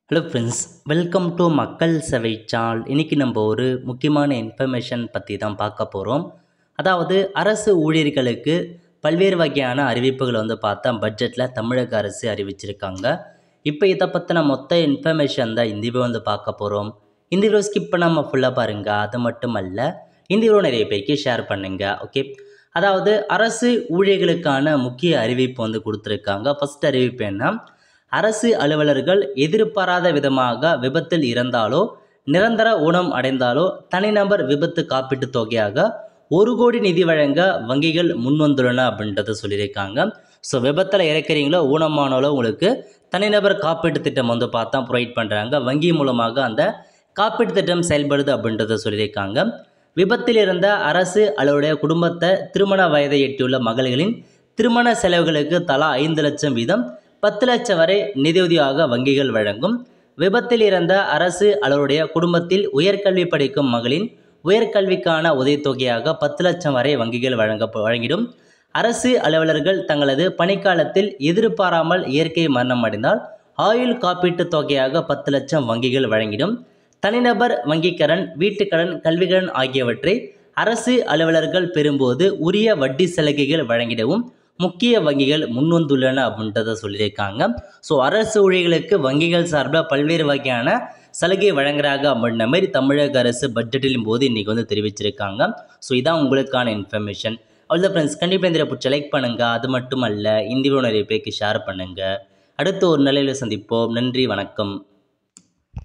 Hello friends, welcome to மக்கள் சேவை channel. இன்றைக்கி நம்ம ஒரு முக்கியமான இன்ஃபர்மேஷன் பற்றி தான் பார்க்க போகிறோம். அதாவது அரசு ஊழியர்களுக்கு பல்வேறு வகையான அறிவிப்புகளை பார்த்தா பட்ஜெட்டில் தமிழக அரசு அறிவிச்சிருக்காங்க. இப்போ இதை பற்றின மொத்த இன்ஃபர்மேஷன் தான் இந்த வீடியோ பார்க்க போகிறோம். இந்த வீடியோ ஸ்கிப் பண்ணாமல் ஃபுல்லாக பாருங்கள். அது மட்டும் அல்ல, இந்த வீடியோ நிறைய பேருக்கு ஷேர் பண்ணுங்கள். ஓகே, அதாவது அரசு ஊழியர்களுக்கான முக்கிய அறிவிப்பு கொடுத்துருக்காங்க. ஃபஸ்ட் அறிவிப்பு என்ன? அரசு அலுவலர்கள் எதிர்பாராத விதமாக விபத்தில் இறந்தாலோ நிரந்தர ஊனம் அடைந்தாலோ தனிநபர் விபத்து காப்பீட்டு தொகையாக 1 கோடி நிதி வழங்க வங்கிகள் முன்வந்துள்ளன அப்படின்றத சொல்லியிருக்காங்க. ஸோ விபத்தில் இறக்கிறீங்களோ ஊனமானாலோ உங்களுக்கு தனிநபர் காப்பீட்டு திட்டம் பார்த்தா ப்ரொவைட் பண்ணுறாங்க. வங்கி மூலமாக அந்த காப்பீட்டு திட்டம் செயல்படுது அப்படின்றத சொல்லியிருக்காங்க. விபத்தில் இருந்த அரசு அலுவலருடைய குடும்பத்தை திருமண வயதை எட்டியுள்ள மகள்களின் திருமண செலவுகளுக்கு தலா 5 லட்சம் வீதம் 10 லட்சம் வரை நிதியுதவியாக வங்கிகள் வழங்கும். விபத்தில் இறந்த அரசு அலுவலருடைய குடும்பத்தில் உயர்கல்வி படிக்கும் மகளின் உயர்கல்விக்கான உதவித்தொகையாக 10 லட்சம் வரை வங்கிகள் வழங்கிடும். அரசு அலுவலர்கள் தங்களது பணிக்காலத்தில் எதிர்பாராமல் இயற்கை மரணம் அடைந்தால் ஆயுள் காப்பீட்டு தொகையாக 10 லட்சம் வங்கிகள் வழங்கிடும். தனிநபர் வங்கிக் கடன், வீட்டுக்கடன், கல்விக்கடன் ஆகியவற்றை அரசு அலுவலர்கள் பெறும்போது உரிய வட்டி சலுகைகள் வழங்கிடவும் முக்கிய வங்கிகள் முன்வந்துள்ளன அப்படின்றத சொல்லியிருக்காங்க. ஸோ அரசு ஊழியர்களுக்கு வங்கிகள் சார்பில் பல்வேறு வகையான சலுகை வழங்குறாங்க அப்படின்ற மாதிரி தமிழக அரசு பட்ஜெட்டிலும் போது இன்றைக்கி தெரிவிச்சிருக்காங்க. ஸோ இதான் உங்களுக்கான இன்ஃபர்மேஷன். அவ்வளோ ஃப்ரெண்ட்ஸ், கண்டிப்பாக இந்த பிடிச்ச லைக் பண்ணுங்கள். அது மட்டும் அல்ல, இந்த வீடியோ நிறைய பேருக்கு ஷேர் பண்ணுங்கள். அடுத்து ஒரு நிலையில் சந்திப்போம். நன்றி, வணக்கம்.